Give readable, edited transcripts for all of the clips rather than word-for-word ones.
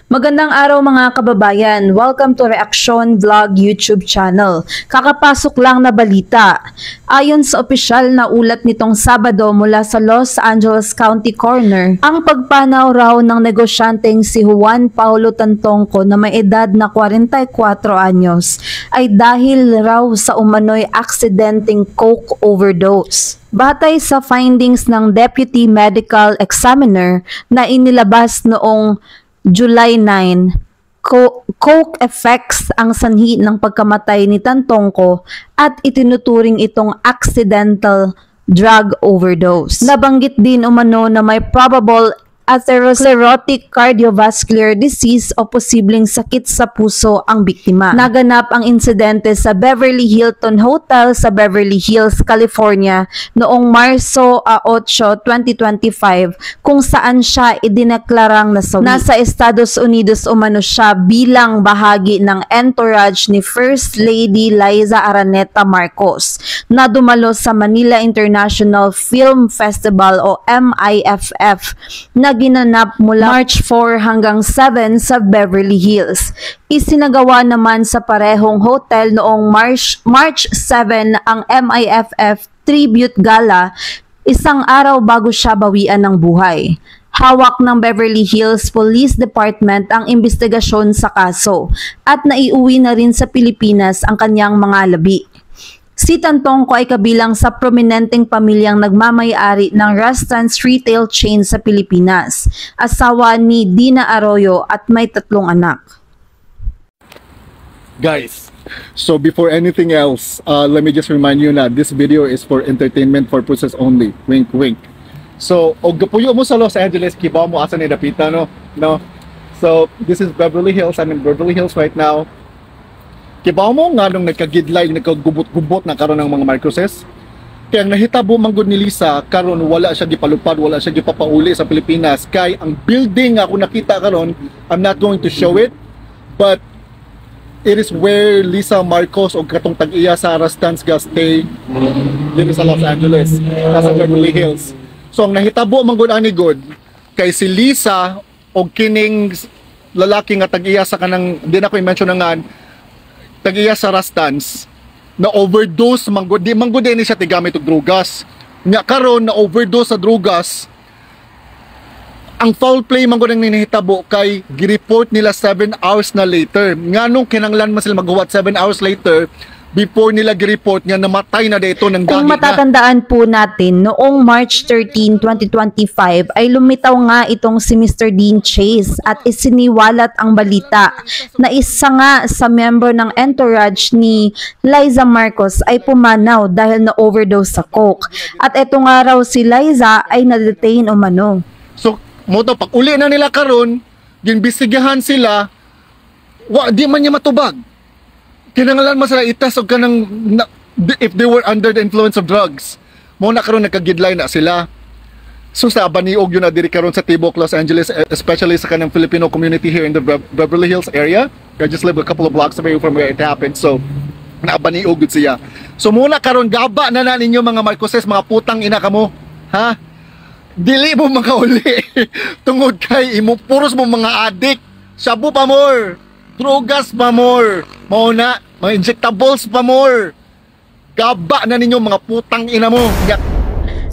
Magandang araw mga kababayan. Welcome to Reaksyon Vlog YouTube channel. Kakapasok lang na balita. Ayon sa opisyal na ulat nitong Sabado mula sa Los Angeles County Coroner, ang pagpanaw raw ng negosyanteng si Juan Paulo Tantongco na may edad na 44 anyos ay dahil raw sa umano'y aksidenteng coke overdose. Batay sa findings ng Deputy Medical Examiner na inilabas noong July 9, coke effects ang sanhi ng pagkamatay ni Tantongco at itinuturing itong accidental drug overdose. Nabanggit din umano na may probable atherosclerotic cardiovascular disease o posibleng sakit sa puso ang biktima. Naganap ang insidente sa Beverly Hilton Hotel sa Beverly Hills, California noong Marso 8, 2025 kung saan siya idineklarang nasawi. Nasa Estados Unidos umano siya bilang bahagi ng entourage ni First Lady Liza Araneta Marcos na dumalo sa Manila International Film Festival o MIFF na ginanap mula March 4 hanggang 7 sa Beverly Hills. Isinagawa naman sa parehong hotel noong March 7 ang MIFF Tribute Gala, isang araw bago siya bawian ng buhay. Hawak ng Beverly Hills Police Department ang investigasyon sa kaso at naiuwi na rin sa Pilipinas ang kanyang mga labi. Si Tantongco ay kabilang sa prominenteng pamilyang nagmamay-ari ng Rustans retail chain sa Pilipinas. Asawa ni Dina Arroyo at may 3 anak. Guys, so before anything else, let me just remind you na this video is for entertainment purposes only. Wink, wink. So, og gapuyo mo sa Los Angeles, kibaw mo asa ni dapita, no? So, this is Beverly Hills. I'm in Beverly Hills right now. Kibaw mo nga nung nagkagidlay, nagkagubot-gubot na karon ng mga Marcoses. Kaya ang nahitabo manggod ni Lisa, karon wala siya gipalupad, wala siya gipapauli sa Pilipinas. Kay ang building ako nakita karon, I'm not going to show it, but it is where Lisa Marcos o katong tag-iya sa Rustans stay dito sa Los Angeles, sa Beverly Hills. So ang nahitabo manggod ani god kay si Lisa o kining lalaki nga tag-iya sa kanang di na ko i-mention nga tag-iya sa Rustans na overdose manggod di ni siya tigamit og drugas nya karon na overdose sa drugas. Ang foul play manggod ang ninahitabo kay gireport nila 7 hours na later nganong kinanglan man sila maghuwat 7 hours later before nila gireport nga namatay na dito ng Kung matatandaan po natin, noong March 13, 2025 ay lumitaw nga itong si Mr. Dean Chase at isiniwalat ang balita na isa nga sa member ng entourage ni Liza Marcos ay pumanaw dahil na overdose sa coke. At eto nga raw si Liza ay na-detain umano. So, moto pag uli na nila karon, ginbestigahan sila, di man niya matubag. Kinanglan mo sila itas o kanang if they were under the influence of drugs. Mo na karon nagkagidlay na sila. So sa abaniog yun na diri karon sa Tibok, Los Angeles, especially sa kanang Filipino community here in the Beverly Hills area. I just live a couple of blocks away from where it happened. So naabaniog gud siya. So muna karon gaba na ninyo mga Marcoses, mga putang ina kamo. Ha? Dili mo makauli. Tungod kay imo puros mo mga adik. Shabu pa more. Drugas pa more. Mao na mga injectables pa more. Gaba na ninyo mga putang ina mo.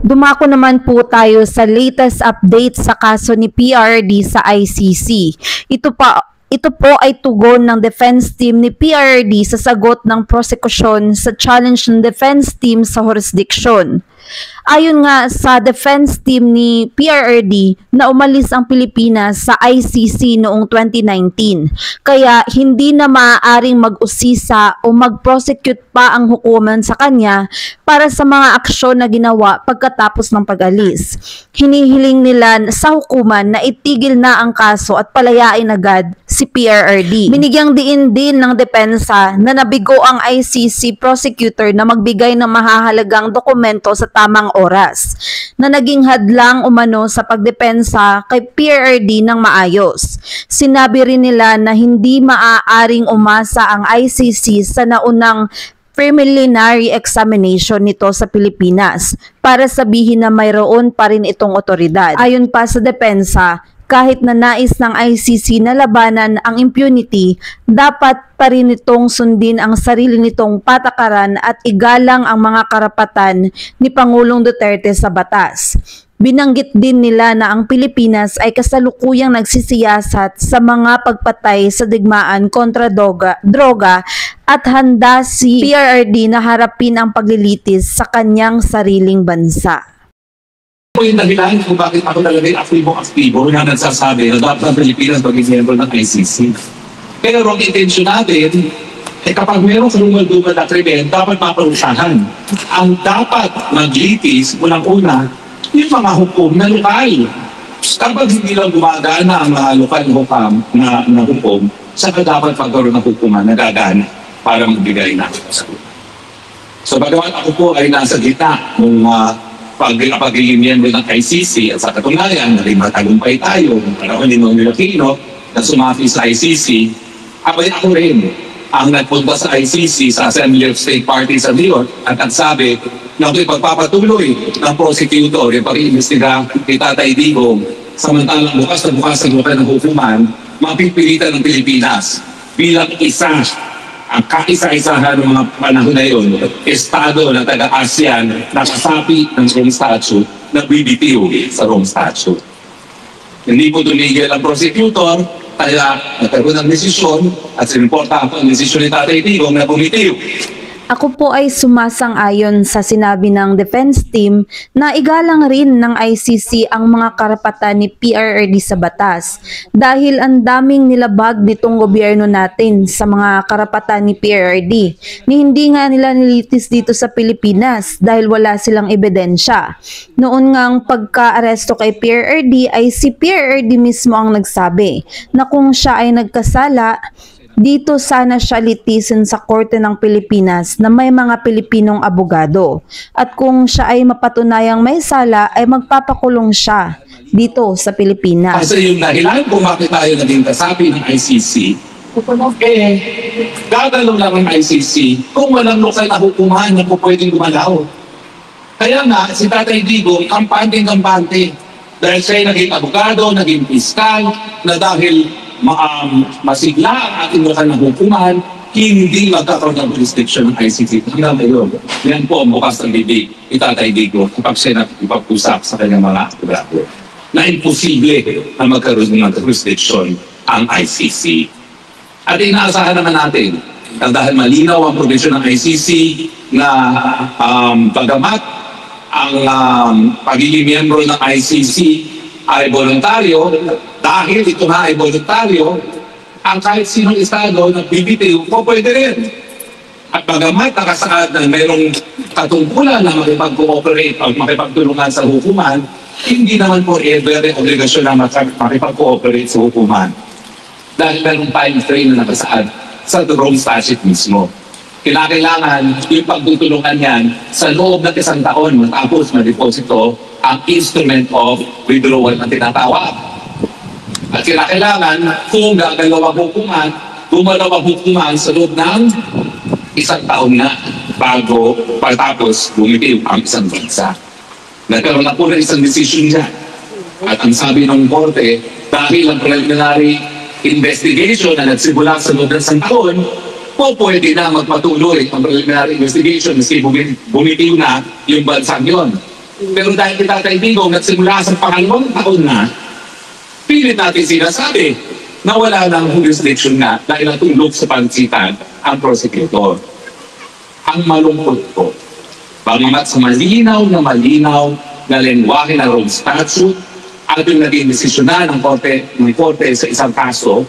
Dumako naman po tayo sa latest update sa kaso ni PRRD sa ICC. Ito po ay tugon ng defense team ni PRRD sa sagot ng prosekusyon sa challenge ng defense team sa jurisdiction. Ayon nga sa defense team ni PRRD na umalis ang Pilipinas sa ICC noong 2019, kaya hindi na maaaring mag-usisa o mag-prosecute pa ang hukuman sa kanya para sa mga aksyon na ginawa pagkatapos ng pag-alis. Hinihiling nila sa hukuman na itigil na ang kaso at palayain agad si PRRD. Binigyang diin din ng depensa na nabigo ang ICC prosecutor na magbigay ng mahahalagang dokumento sa tamang oras na naging hadlang umano sa pagdepensa kay PRRD ng maayos. Sinabi rin nila na hindi maaaring umasa ang ICC sa naunang preliminary examination nito sa Pilipinas para sabihin na mayroon pa rin itong otoridad. Ayon pa sa depensa, kahit na nais ng ICC na labanan ang impunity, dapat pa rin itong sundin ang sarili nitong patakaran at igalang ang mga karapatan ni Pangulong Duterte sa batas. Binanggit din nila na ang Pilipinas ay kasalukuyang nagsisiyasat sa mga pagpatay sa digmaan kontra droga at handa si PRRD na harapin ang paglilitis sa kanyang sariling bansa. Ito yung dahilan kung bakit ako talaga yung aktibo na nagsasabi na dapat ang Pilipinas maging member ng ICC. Pero ang intention natin, kapag mayroong kalumal-dumal na krimen, dapat maparusahan. Ang dapat maglitis, unang-una, yung mga hukom na lokal. Kapag hindi lang gumagana ang mga lokal na hukom, saka dapat pagkaroon ng hukuman na gagana para magbigay na. So bagamat ako po ay nasa gitna ng pag-ilimyendo ng ICC at sa katunayan, naging matagumpay tayo ng panahon ni Noynoy Aquino na sumafi sa ICC, abay ako rin ang nagpunta sa ICC sa Assembly of State Parties sa New York at nagsabi na ito'y pagpapatuloy ng prosecutor yung pag-iimbestiga kay Tatay Digong samantalang bukas na bukas sa lupa ng hukuman mapipilitan ng Pilipinas bilang isa ang kaisa-isahan ng mga panahon na yun, estado ng taga-ASEAN na kasapi ng Rome Statute na BBTO sa Rome Statute. Hindi po tumigil ang prosecutor, kaya nagkaroon ng desisyon at sinimporta po ang desisyon ni Tatay Digong na bumitiw. Ako po ay sumasang-ayon sa sinabi ng defense team na igalang rin ng ICC ang mga karapatan ni PRRD sa batas dahil ang daming nilabag nitong gobyerno natin sa mga karapatan ni PRRD ni hindi nga nila nilitis dito sa Pilipinas dahil wala silang ebidensya. Noon ngang pagka-aresto kay PRRD ay si PRRD mismo ang nagsabi na kung siya ay nagkasala, dito sana siya litisin sa Korte ng Pilipinas na may mga Pilipinong abogado. At kung siya ay mapatunayang may sala, ay magpapakulong siya dito sa Pilipinas. Kasi yung dahilan kung bakit tayo naging kasapi ng ICC, gagalaw lang ang ICC kung walang lokal na hukuman na po pwedeng gumalaw. Kaya nga, si Tatay Digong, kampante-kampante. Dahil siya ay naging abogado, naging piskal, na dahil masigla ang ating lokal na hukuman, hindi magkakaroon ng jurisdiction ng ICC. Hanggang ngayon, yan po ang bukas ng bibig ni Tatay Digong kapag siya nakipag-usap sa kanyang mga abogado na imposible na magkaroon ng jurisdiction ang ICC. At inaasahan naman natin na dahil malinaw ang provision ng ICC na bagamat ang pagiging miyembro ng ICC ay voluntaryo, dahil ito nga ay voluntaryo, ang kahit sinong estado na BBTO po pwede rin. At bagamat nakasaad na mayroong katungkulan na makipag-cooperate o makipagtulungan sa hukuman, hindi naman po ever obligasyon na makipag-cooperate sa hukuman. Dahil mayroong time frame na nakasaad sa Rome Statute mismo. Kailangan yung pagtutulungan yan sa loob ng 1 taon matapos ma-deposito ang instrument of withdrawal na tinatawag. At kailangan kung gagalaw ang hukuman, gumalaw ang hukuman sa loob ng 1 taon na bago pagtapos bumitiw ang isang bansa. Nagkaroon na po na isang decision dyan. At ang sabi ng korte, dahil ang preliminary investigation na nagsimula sa loob ng 1 taon, po pwede na magpatuloy ang preliminary investigation kasi bumitiw na yung bansang yon. Pero dahil kay Tatay Digong nagsimula sa 2nd taon na, pilit natin sinasabi na wala ng jurisdiction na dahil natulog sa pansitan ang prosecutor. Ang malungkot po, bagamat sa malinaw na lengguwahe ng Rome Statute at yung naging desisyonan ng korte sa isang kaso,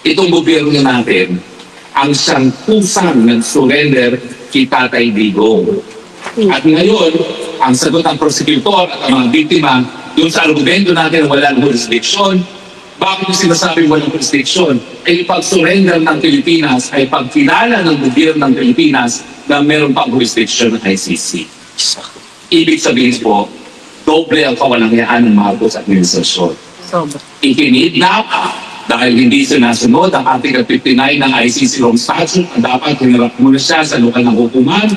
itong gobyerno natin ang siyang kusang nag-surrender kay Tatay Digong. At ngayon, ang sagot ng prosecutor at ang mga biktima doon sa argumento natin na walang jurisdiction, bakit yung sinasabing walang jurisdiction? Yung pag-surrender ng Pilipinas ay pagkilala ng gobyerno ng Pilipinas na meron pang jurisdiction ng ICC. Ibig sabihin po, doble ang kawalangyaan ng Marcos administrasyon. Ikinidnap dahil hindi sinasunod ang Article 59 ng ICC Rome Statute na dapat hinarap muna siya sa lokal ng hukuman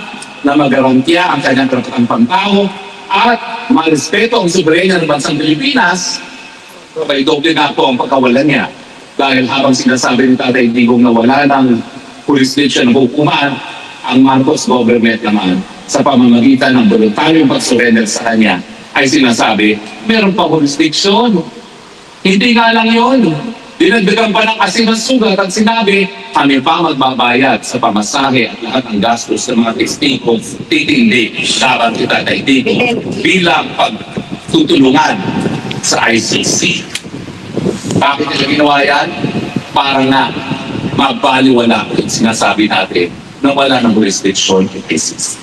na magarantiya ang kanyang karapatang pantao at marespeto ang soberenya ng bansang Pilipinas, May doble na po ang pagkawalan niya. Dahil habang sinasabi ni Tatay Digong na wala ng jurisdiction ng hukuman, ang Marcos government naman sa pamamagitan ng voluntaryong pag-surrender sa kanya ay sinasabi, meron pa jurisdiction. Hindi nga lang yun. Dinagdagan pa ng asin ng sugat at sinabi, kami pa magbabayad sa pamasahe at lahat ng gastos ng mga testigos titindi dapat si Tatay Digong bilang pagtutulungan sa ICC. Bakit nila ginawa yan? Para nga mabaliwala ko yung sinasabi natin na wala ng jurisdiction yung ICC.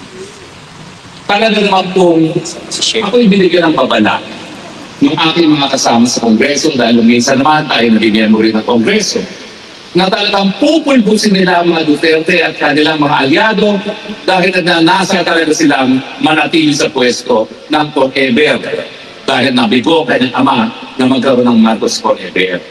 Talaga naman kung ako'y binigyan ng babala ng aking mga kasama sa Kongreso dahil minsan naman tayo nabigyan mo rin ng Kongreso na talagang pupulbusin nila ang mga Duterte at kanilang mga aliado dahil nagnanasa talaga silang manatili sa pwesto ng forever dahil nabigo kanyang ama na magkaroon ng Marcos forever.